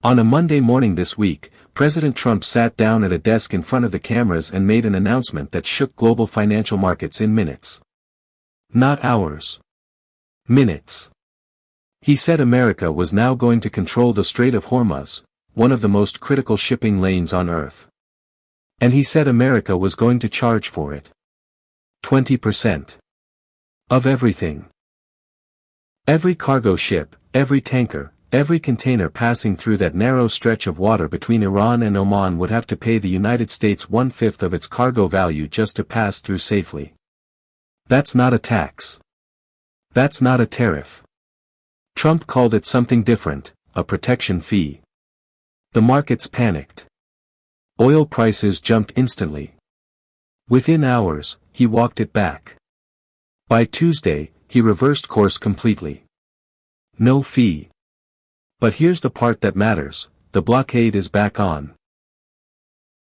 On a Monday morning this week, President Trump sat down at a desk in front of the cameras and made an announcement that shook global financial markets in minutes. Not hours. Minutes. He said America was now going to control the Strait of Hormuz, one of the most critical shipping lanes on Earth. And he said America was going to charge for it. 20%. Of everything. Every cargo ship, every tanker, every container passing through that narrow stretch of water between Iran and Oman would have to pay the United States 1/5 of its cargo value just to pass through safely. That's not a tax. That's not a tariff. Trump called it something different, a protection fee. The markets panicked. Oil prices jumped instantly. Within hours, he walked it back. By Tuesday, he reversed course completely. No fee. But here's the part that matters, the blockade is back on.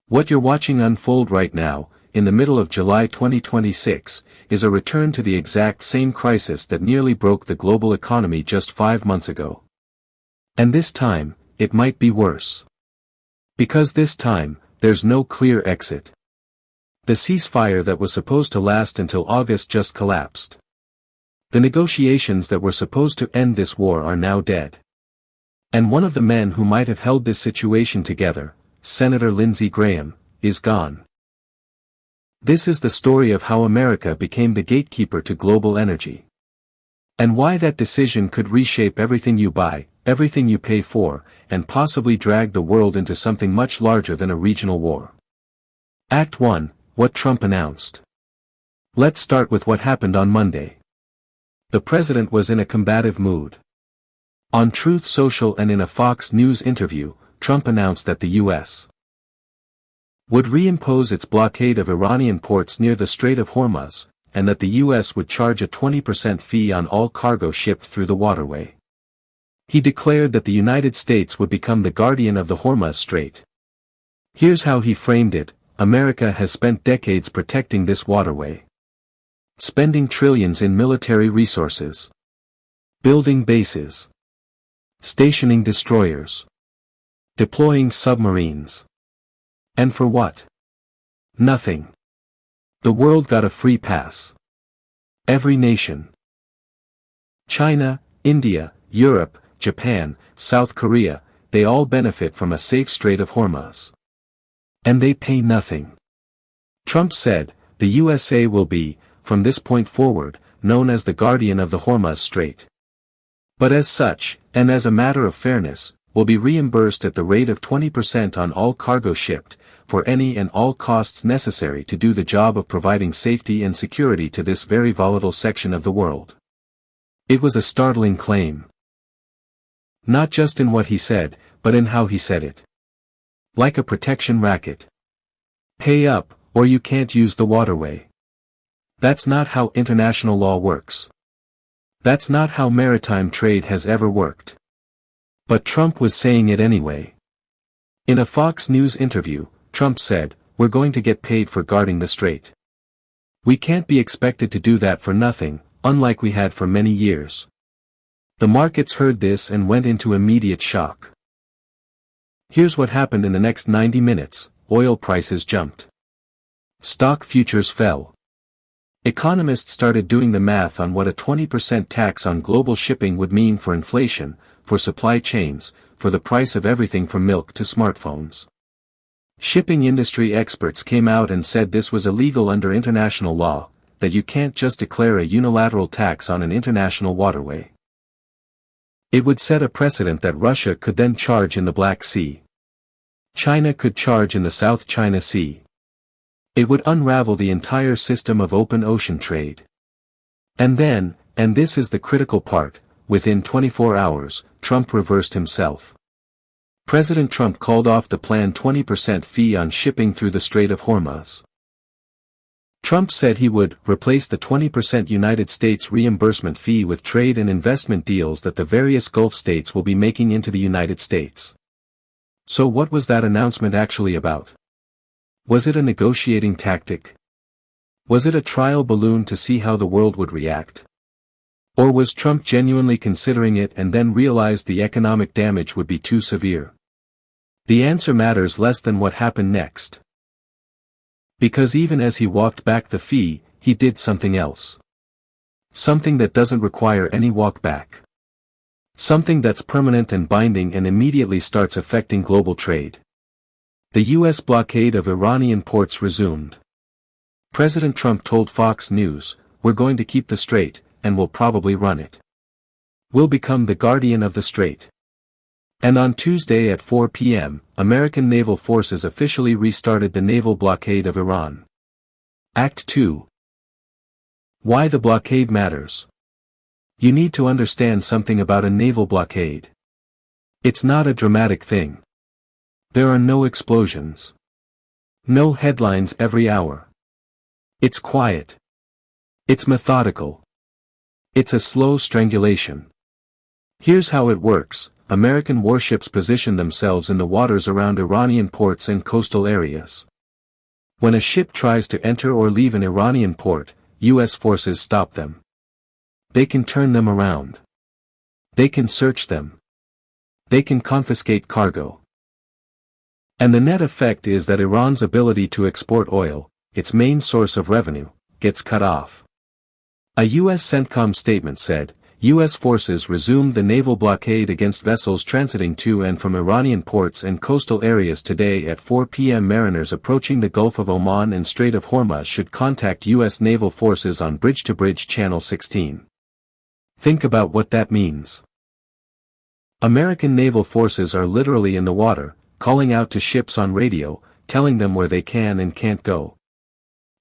What you're watching unfold right now, in the middle of July 2026, is a return to the exact same crisis that nearly broke the global economy just 5 months ago. And this time, it might be worse. Because this time, there's no clear exit. The ceasefire that was supposed to last until August just collapsed. The negotiations that were supposed to end this war are now dead. And one of the men who might have held this situation together, Senator Lindsey Graham, is gone. This is the story of how America became the gatekeeper to global energy. And why that decision could reshape everything you buy, everything you pay for, and possibly drag the world into something much larger than a regional war. Act 1, what Trump announced. Let's start with what happened on Monday. The president was in a combative mood. On Truth Social and in a Fox News interview, Trump announced that the U.S. would reimpose its blockade of Iranian ports near the Strait of Hormuz, and that the U.S. would charge a 20% fee on all cargo shipped through the waterway. He declared that the United States would become the guardian of the Hormuz Strait. Here's how he framed it: America has spent decades protecting this waterway. Spending trillions in military resources. Building bases. Stationing destroyers. Deploying submarines. And for what? Nothing. The world got a free pass. Every nation. China, India, Europe, Japan, South Korea, they all benefit from a safe Strait of Hormuz. And they pay nothing. Trump said, the USA will be, from this point forward, known as the guardian of the Hormuz Strait. But as such, and as a matter of fairness, will be reimbursed at the rate of 20% on all cargo shipped, for any and all costs necessary to do the job of providing safety and security to this very volatile section of the world. It was a startling claim. Not just in what he said, but in how he said it. Like a protection racket. Pay up, or you can't use the waterway. That's not how international law works. That's not how maritime trade has ever worked. But Trump was saying it anyway. In a Fox News interview, Trump said, "We're going to get paid for guarding the strait. We can't be expected to do that for nothing, unlike we had for many years." The markets heard this and went into immediate shock. Here's what happened in the next 90 minutes, oil prices jumped. Stock futures fell. Economists started doing the math on what a 20% tax on global shipping would mean for inflation, for supply chains, for the price of everything from milk to smartphones. Shipping industry experts came out and said this was illegal under international law, that you can't just declare a unilateral tax on an international waterway. It would set a precedent that Russia could then charge in the Black Sea. China could charge in the South China Sea. It would unravel the entire system of open ocean trade. And then, and this is the critical part, within 24 hours, Trump reversed himself. President Trump called off the planned 20% fee on shipping through the Strait of Hormuz. Trump said he would replace the 20% United States reimbursement fee with trade and investment deals that the various Gulf states will be making into the United States. So what was that announcement actually about? Was it a negotiating tactic? Was it a trial balloon to see how the world would react? Or was Trump genuinely considering it and then realized the economic damage would be too severe? The answer matters less than what happened next. Because even as he walked back the fee, he did something else. Something that doesn't require any walk back. Something that's permanent and binding and immediately starts affecting global trade. The U.S. blockade of Iranian ports resumed. President Trump told Fox News, "We're going to keep the strait, and we'll probably run it. We'll become the guardian of the strait." And on Tuesday at 4 p.m., American naval forces officially restarted the naval blockade of Iran. Act 2. Why the blockade matters. You need to understand something about a naval blockade. It's not a dramatic thing. There are no explosions. No headlines every hour. It's quiet. It's methodical. It's a slow strangulation. Here's how it works. American warships position themselves in the waters around Iranian ports and coastal areas. When a ship tries to enter or leave an Iranian port, U.S. forces stop them. They can turn them around. They can search them. They can confiscate cargo. And the net effect is that Iran's ability to export oil, its main source of revenue, gets cut off. A U.S. CENTCOM statement said, U.S. forces resumed the naval blockade against vessels transiting to and from Iranian ports and coastal areas today at 4 p.m. Mariners approaching the Gulf of Oman and Strait of Hormuz should contact U.S. naval forces on Bridge-to-Bridge Channel 16. Think about what that means. American naval forces are literally in the water, calling out to ships on radio, telling them where they can and can't go.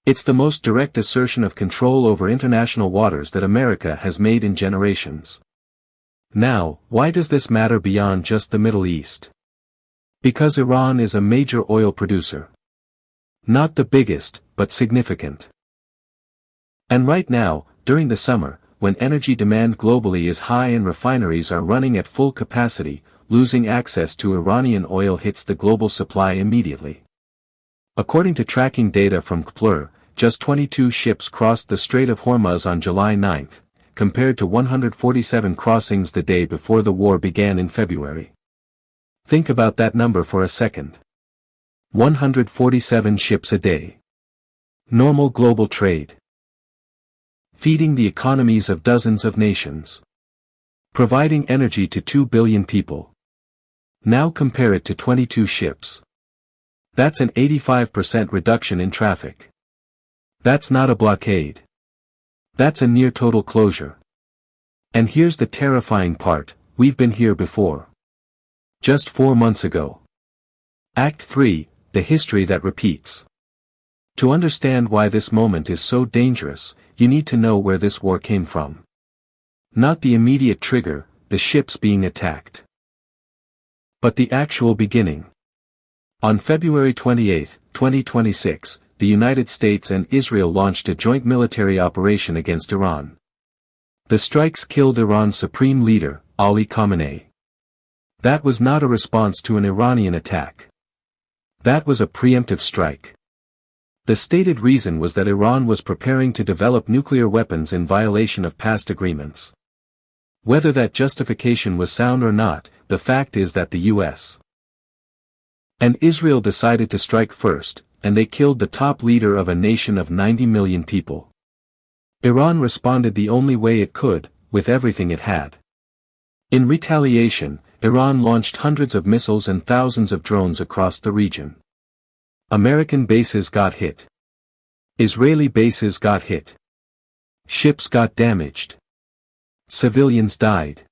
It's the most direct assertion of control over international waters that America has made in generations. Now, why does this matter beyond just the Middle East? Because Iran is a major oil producer. Not the biggest, but significant. And right now, during the summer, when energy demand globally is high and refineries are running at full capacity, losing access to Iranian oil hits the global supply immediately. According to tracking data from Kpler, just 22 ships crossed the Strait of Hormuz on July 9, compared to 147 crossings the day before the war began in February. Think about that number for a second. 147 ships a day. Normal global trade. Feeding the economies of dozens of nations. Providing energy to 2 billion people. Now compare it to 22 ships. That's an 85% reduction in traffic. That's not a blockade. That's a near total closure. And here's the terrifying part, we've been here before. Just 4 months ago. Act 3, the history that repeats. To understand why this moment is so dangerous, you need to know where this war came from. Not the immediate trigger, the ships being attacked. But the actual beginning. On February 28, 2026, the United States and Israel launched a joint military operation against Iran. The strikes killed Iran's supreme leader, Ali Khamenei. That was not a response to an Iranian attack. That was a preemptive strike. The stated reason was that Iran was preparing to develop nuclear weapons in violation of past agreements. Whether that justification was sound or not, the fact is that the U.S. and Israel decided to strike first, and they killed the top leader of a nation of 90 million people. Iran responded the only way it could, with everything it had. In retaliation, Iran launched hundreds of missiles and thousands of drones across the region. American bases got hit. Israeli bases got hit. Ships got damaged. Civilians died.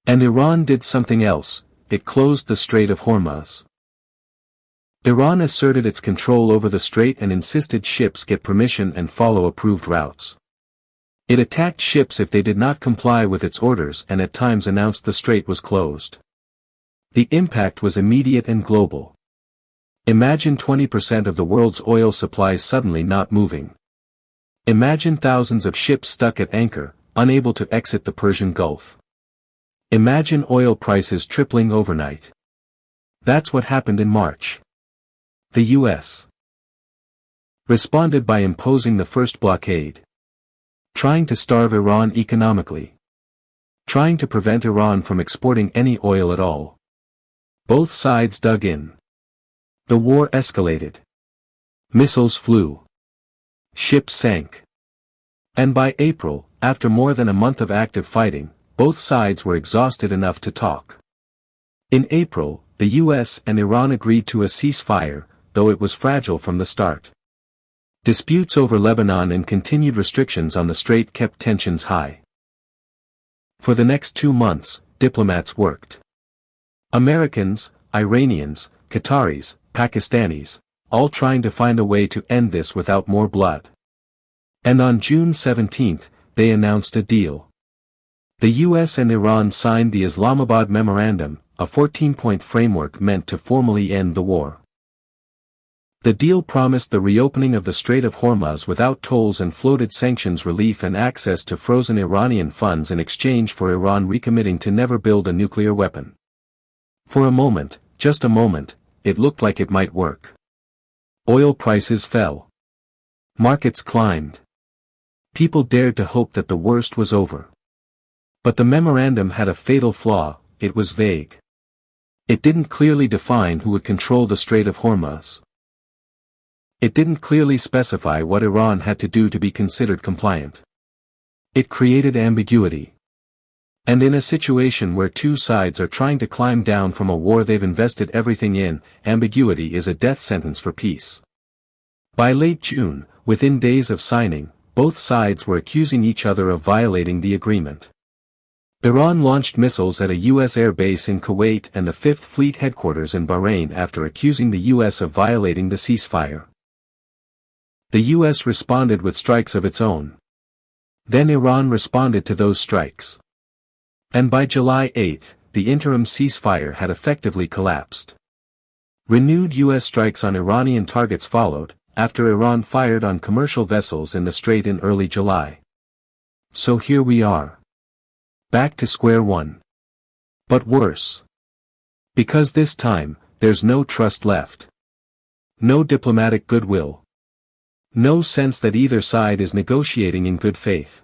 And Iran did something else, it closed the Strait of Hormuz. Iran asserted its control over the strait and insisted ships get permission and follow approved routes. It attacked ships if they did not comply with its orders and at times announced the strait was closed. The impact was immediate and global. Imagine 20% of the world's oil supplies suddenly not moving. Imagine thousands of ships stuck at anchor, unable to exit the Persian Gulf. Imagine oil prices tripling overnight. That's what happened in March. The U.S. responded by imposing the first blockade. Trying to starve Iran economically. Trying to prevent Iran from exporting any oil at all. Both sides dug in. The war escalated. Missiles flew. Ships sank. And by April, after more than a month of active fighting, both sides were exhausted enough to talk. In April, the US and Iran agreed to a ceasefire, though it was fragile from the start. Disputes over Lebanon and continued restrictions on the strait kept tensions high. For the next 2 months, diplomats worked. Americans, Iranians, Qataris, Pakistanis, all trying to find a way to end this without more blood. And on June 17, they announced a deal. The US and Iran signed the Islamabad Memorandum, a 14-point framework meant to formally end the war. The deal promised the reopening of the Strait of Hormuz without tolls and floated sanctions relief and access to frozen Iranian funds in exchange for Iran recommitting to never build a nuclear weapon. For a moment, just a moment, it looked like it might work. Oil prices fell. Markets climbed. People dared to hope that the worst was over. But the memorandum had a fatal flaw: it was vague. It didn't clearly define who would control the Strait of Hormuz. It didn't clearly specify what Iran had to do to be considered compliant. It created ambiguity. And in a situation where two sides are trying to climb down from a war they've invested everything in, ambiguity is a death sentence for peace. By late June, within days of signing, both sides were accusing each other of violating the agreement. Iran launched missiles at a U.S. air base in Kuwait and the Fifth Fleet headquarters in Bahrain after accusing the U.S. of violating the ceasefire. The U.S. responded with strikes of its own. Then Iran responded to those strikes. And by July 8, the interim ceasefire had effectively collapsed. Renewed U.S. strikes on Iranian targets followed, after Iran fired on commercial vessels in the strait in early July. So here we are. Back to square one. But worse. Because this time, there's no trust left. No diplomatic goodwill. No sense that either side is negotiating in good faith.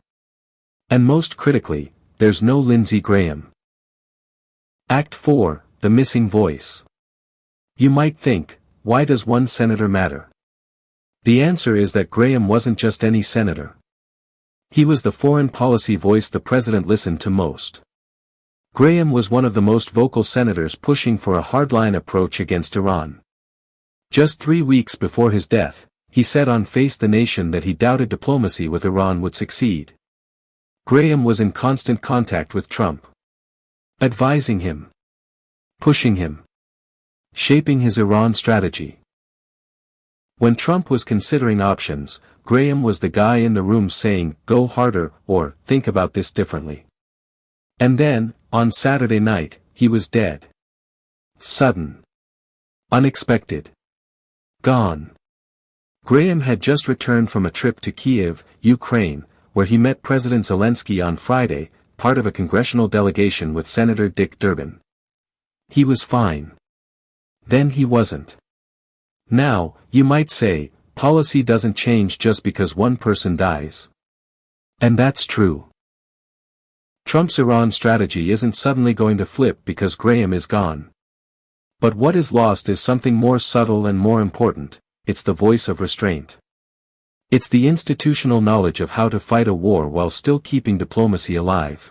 And most critically, there's no Lindsey Graham. Act 4, The Missing Voice. You might think, why does one senator matter? The answer is that Graham wasn't just any senator. He was the foreign policy voice the president listened to most. Graham was one of the most vocal senators pushing for a hardline approach against Iran. Just 3 weeks before his death, he said on Face the Nation that he doubted diplomacy with Iran would succeed. Graham was in constant contact with Trump. Advising him. Pushing him. Shaping his Iran strategy. When Trump was considering options, Graham was the guy in the room saying, "Go harder," or "Think about this differently." And then, on Saturday night, he was dead. Sudden. Unexpected. Gone. Graham had just returned from a trip to Kiev, Ukraine, where he met President Zelensky on Friday, part of a congressional delegation with Senator Dick Durbin. He was fine. Then he wasn't. Now, you might say, policy doesn't change just because one person dies. And that's true. Trump's Iran strategy isn't suddenly going to flip because Graham is gone. But what is lost is something more subtle and more important: it's the voice of restraint. It's the institutional knowledge of how to fight a war while still keeping diplomacy alive.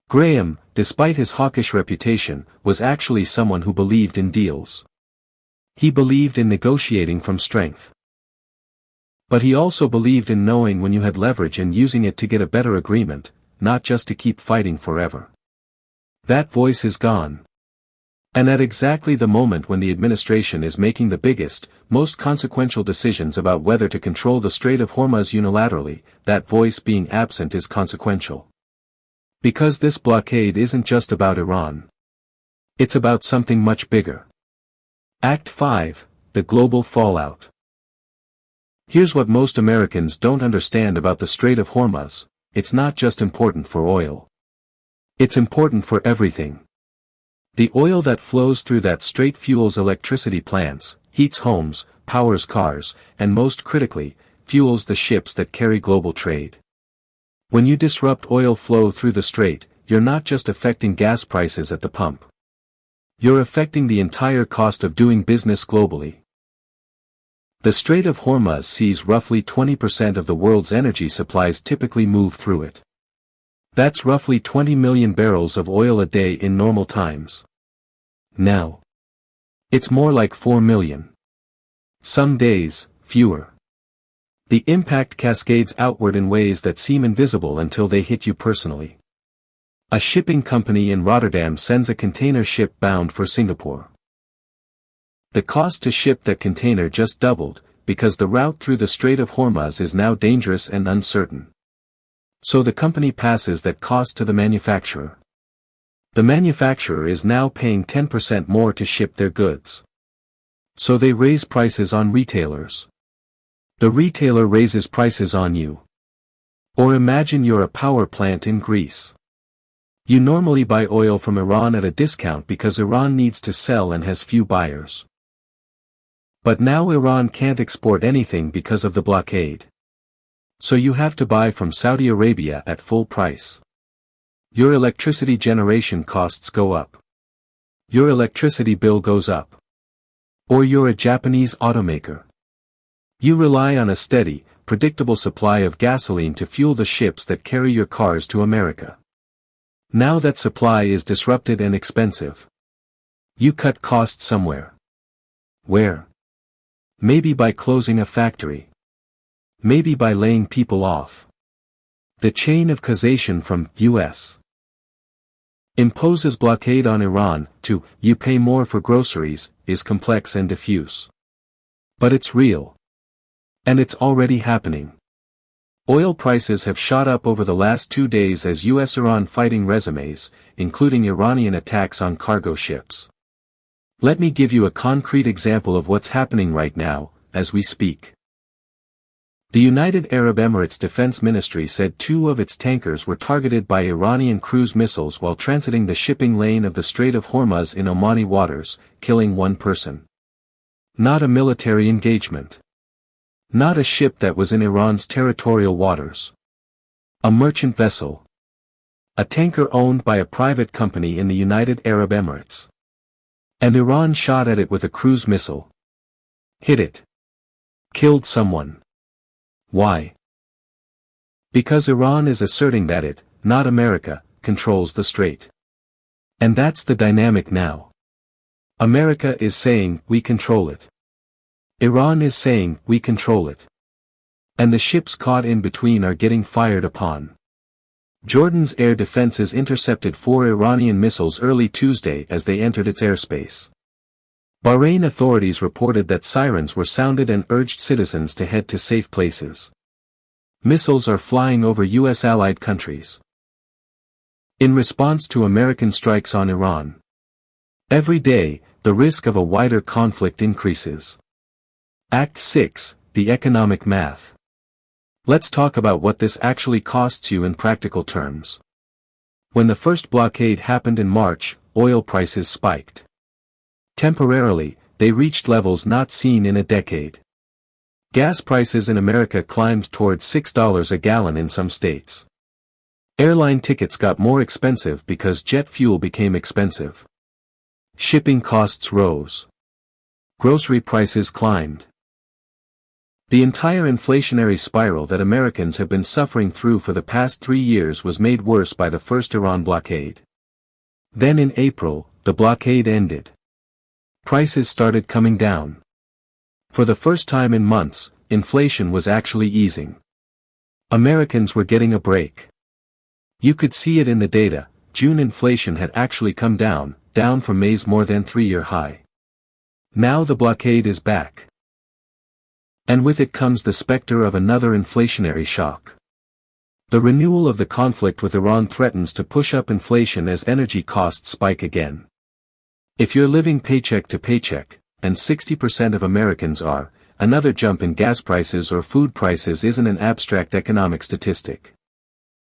Graham, despite his hawkish reputation, was actually someone who believed in deals. He believed in negotiating from strength. But he also believed in knowing when you had leverage and using it to get a better agreement, not just to keep fighting forever. That voice is gone. And at exactly the moment when the administration is making the biggest, most consequential decisions about whether to control the Strait of Hormuz unilaterally, that voice being absent is consequential. Because this blockade isn't just about Iran. It's about something much bigger. Act 5, The Global Fallout. Here's what most Americans don't understand about the Strait of Hormuz: it's not just important for oil. It's important for everything. The oil that flows through that strait fuels electricity plants, heats homes, powers cars, and most critically, fuels the ships that carry global trade. When you disrupt oil flow through the strait, you're not just affecting gas prices at the pump. You're affecting the entire cost of doing business globally. The Strait of Hormuz sees roughly 20% of the world's energy supplies typically move through it. That's roughly 20 million barrels of oil a day in normal times. Now, it's more like 4 million. Some days, fewer. The impact cascades outward in ways that seem invisible until they hit you personally. A shipping company in Rotterdam sends a container ship bound for Singapore. The cost to ship that container just doubled, because the route through the Strait of Hormuz is now dangerous and uncertain. So the company passes that cost to the manufacturer. The manufacturer is now paying 10% more to ship their goods. So they raise prices on retailers. The retailer raises prices on you. Or imagine you're a power plant in Greece. You normally buy oil from Iran at a discount because Iran needs to sell and has few buyers. But now Iran can't export anything because of the blockade. So you have to buy from Saudi Arabia at full price. Your electricity generation costs go up. Your electricity bill goes up. Or you're a Japanese automaker. You rely on a steady, predictable supply of gasoline to fuel the ships that carry your cars to America. Now that supply is disrupted and expensive. You cut costs somewhere. Where? Maybe by closing a factory. Maybe by laying people off. The chain of causation from U.S. imposes blockade on Iran to you pay more for groceries is complex and diffuse. But it's real. And it's already happening. Oil prices have shot up over the last 2 days as U.S.-Iran fighting resumes, including Iranian attacks on cargo ships. Let me give you a concrete example of what's happening right now, as we speak. The United Arab Emirates Defense Ministry said 2 of its tankers were targeted by Iranian cruise missiles while transiting the shipping lane of the Strait of Hormuz in Omani waters, killing 1 person. Not a military engagement. Not a ship that was in Iran's territorial waters. A merchant vessel. A tanker owned by a private company in the United Arab Emirates. And Iran shot at it with a cruise missile. Hit it. Killed someone. Why? Because Iran is asserting that it, not America, controls the strait. And that's the dynamic now. America is saying, we control it. Iran is saying, we control it. And the ships caught in between are getting fired upon. Jordan's air defenses intercepted 4 Iranian missiles early Tuesday as they entered its airspace. Bahrain authorities reported that sirens were sounded and urged citizens to head to safe places. Missiles are flying over U.S. allied countries. In response to American strikes on Iran. Every day, the risk of a wider conflict increases. Act 6, the economic math. Let's talk about what this actually costs you in practical terms. When the first blockade happened in March, oil prices spiked. Temporarily, they reached levels not seen in a decade. Gas prices in America climbed toward $6 a gallon in some states. Airline tickets got more expensive because jet fuel became expensive. Shipping costs rose. Grocery prices climbed. The entire inflationary spiral that Americans have been suffering through for the past 3 years was made worse by the first Iran blockade. Then in April, the blockade ended. Prices started coming down. For the first time in months, inflation was actually easing. Americans were getting a break. You could see it in the data. June inflation had actually come down from May's more than 3-year high. Now the blockade is back. And with it comes the specter of another inflationary shock. The renewal of the conflict with Iran threatens to push up inflation as energy costs spike again. If you're living paycheck to paycheck, and 60% of Americans are, another jump in gas prices or food prices isn't an abstract economic statistic.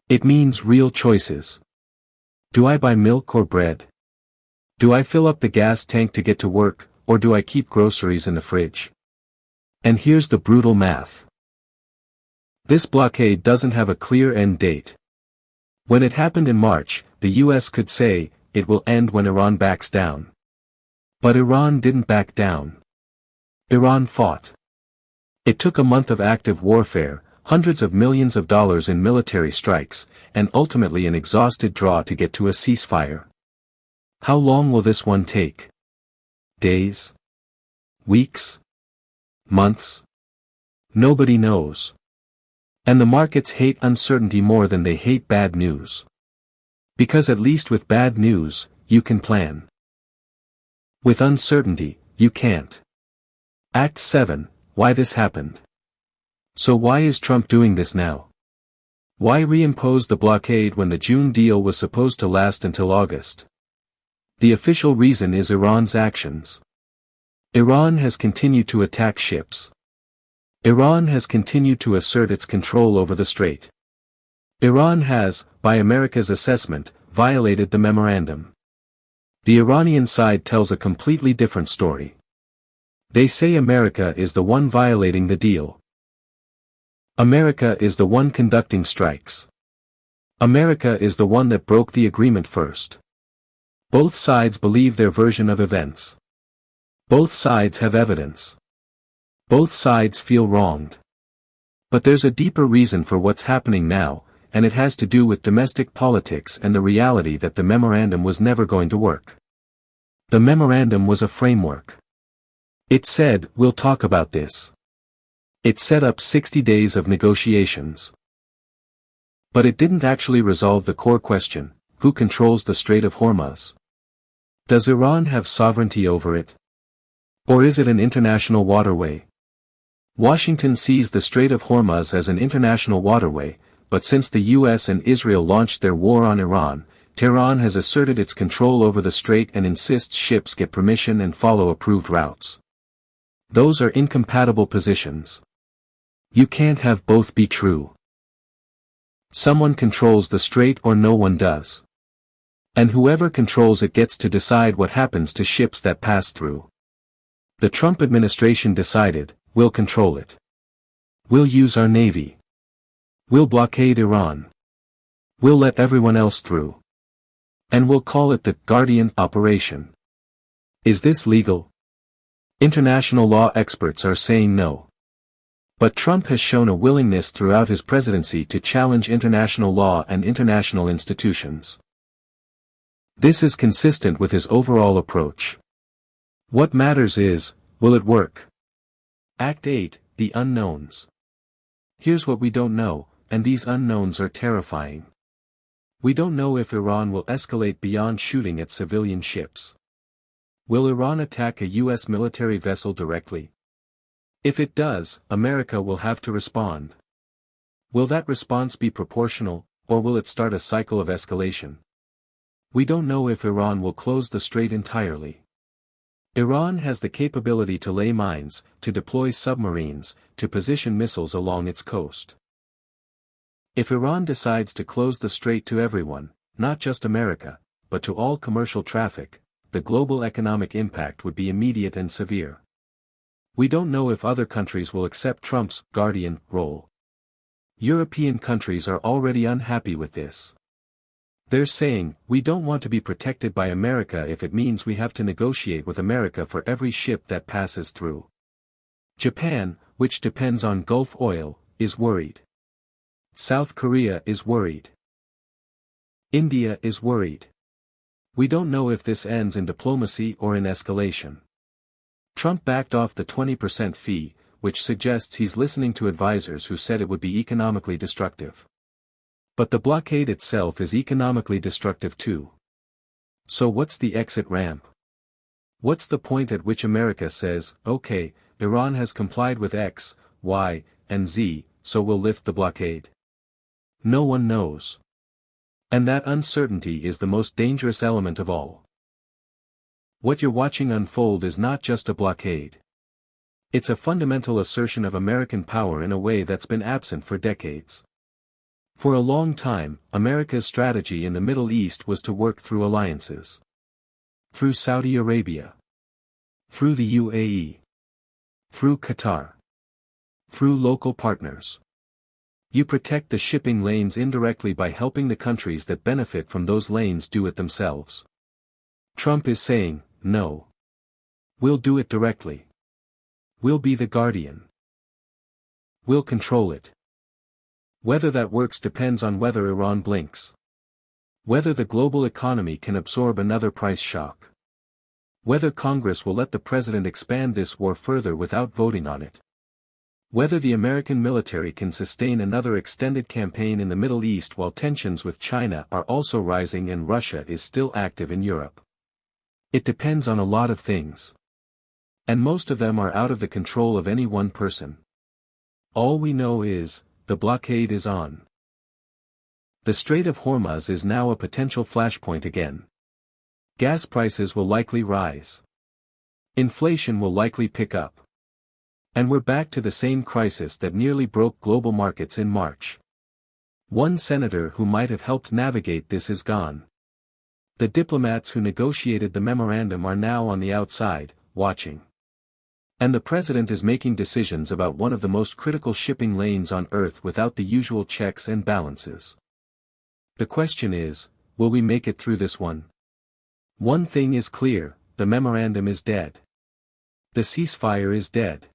It means real choices. Do I buy milk or bread? Do I fill up the gas tank to get to work, or do I keep groceries in the fridge? And here's the brutal math. This blockade doesn't have a clear end date. When it happened in March, the US could say, it will end when Iran backs down. But Iran didn't back down. Iran fought. It took a month of active warfare, hundreds of millions of dollars in military strikes, and ultimately an exhausted draw to get to a ceasefire. How long will this one take? Days? Weeks? Months? Nobody knows. And the markets hate uncertainty more than they hate bad news. Because at least with bad news, you can plan. With uncertainty, you can't. Act 7, Why this happened. So why is Trump doing this now? Why reimpose the blockade when the June deal was supposed to last until August? The official reason is Iran's actions. Iran has continued to attack ships. Iran has continued to assert its control over the strait. Iran has, by America's assessment, violated the memorandum. The Iranian side tells a completely different story. They say America is the one violating the deal. America is the one conducting strikes. America is the one that broke the agreement first. Both sides believe their version of events. Both sides have evidence. Both sides feel wronged. But there's a deeper reason for what's happening now, and it has to do with domestic politics and the reality that the memorandum was never going to work. The memorandum was a framework. It said, we'll talk about this. It set up 60 days of negotiations. But it didn't actually resolve the core question, who controls the Strait of Hormuz? Does Iran have sovereignty over it? Or is it an international waterway? Washington sees the Strait of Hormuz as an international waterway, but since the US and Israel launched their war on Iran, Tehran has asserted its control over the strait and insists ships get permission and follow approved routes. Those are incompatible positions. You can't have both be true. Someone controls the strait or no one does. And whoever controls it gets to decide what happens to ships that pass through. The Trump administration decided, we'll control it. We'll use our navy. We'll blockade Iran. We'll let everyone else through. And we'll call it the Guardian Operation. Is this legal? International law experts are saying no. But Trump has shown a willingness throughout his presidency to challenge international law and international institutions. This is consistent with his overall approach. What matters is, will it work? Act 8, The Unknowns. Here's what we don't know, and these unknowns are terrifying. We don't know if Iran will escalate beyond shooting at civilian ships. Will Iran attack a US military vessel directly? If it does, America will have to respond. Will that response be proportional, or will it start a cycle of escalation? We don't know if Iran will close the strait entirely. Iran has the capability to lay mines, to deploy submarines, to position missiles along its coast. If Iran decides to close the strait to everyone, not just America, but to all commercial traffic, the global economic impact would be immediate and severe. We don't know if other countries will accept Trump's guardian role. European countries are already unhappy with this. They're saying, we don't want to be protected by America if it means we have to negotiate with America for every ship that passes through. Japan, which depends on Gulf oil, is worried. South Korea is worried. India is worried. We don't know if this ends in diplomacy or in escalation. Trump backed off the 20% fee, which suggests he's listening to advisors who said it would be economically destructive. But the blockade itself is economically destructive too. So what's the exit ramp? What's the point at which America says, okay, Iran has complied with X, Y, and Z, so we'll lift the blockade? No one knows. And that uncertainty is the most dangerous element of all. What you're watching unfold is not just a blockade. It's a fundamental assertion of American power in a way that's been absent for decades. For a long time, America's strategy in the Middle East was to work through alliances. Through Saudi Arabia. Through the UAE. Through Qatar. Through local partners. You protect the shipping lanes indirectly by helping the countries that benefit from those lanes do it themselves. Trump is saying, no. We'll do it directly. We'll be the guardian. We'll control it. Whether that works depends on whether Iran blinks. Whether the global economy can absorb another price shock. Whether Congress will let the president expand this war further without voting on it. Whether the American military can sustain another extended campaign in the Middle East while tensions with China are also rising and Russia is still active in Europe. It depends on a lot of things. And most of them are out of the control of any one person. All we know is, the blockade is on. The Strait of Hormuz is now a potential flashpoint again. Gas prices will likely rise. Inflation will likely pick up. And we're back to the same crisis that nearly broke global markets in March. One senator who might have helped navigate this is gone. The diplomats who negotiated the memorandum are now on the outside, watching. And the president is making decisions about one of the most critical shipping lanes on Earth without the usual checks and balances. The question is, will we make it through this one? One thing is clear, the memorandum is dead. The ceasefire is dead.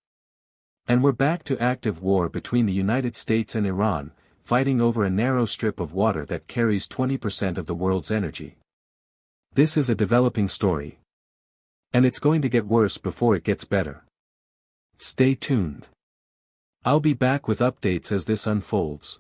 And we're back to active war between the United States and Iran, fighting over a narrow strip of water that carries 20% of the world's energy. This is a developing story. And it's going to get worse before it gets better. Stay tuned. I'll be back with updates as this unfolds.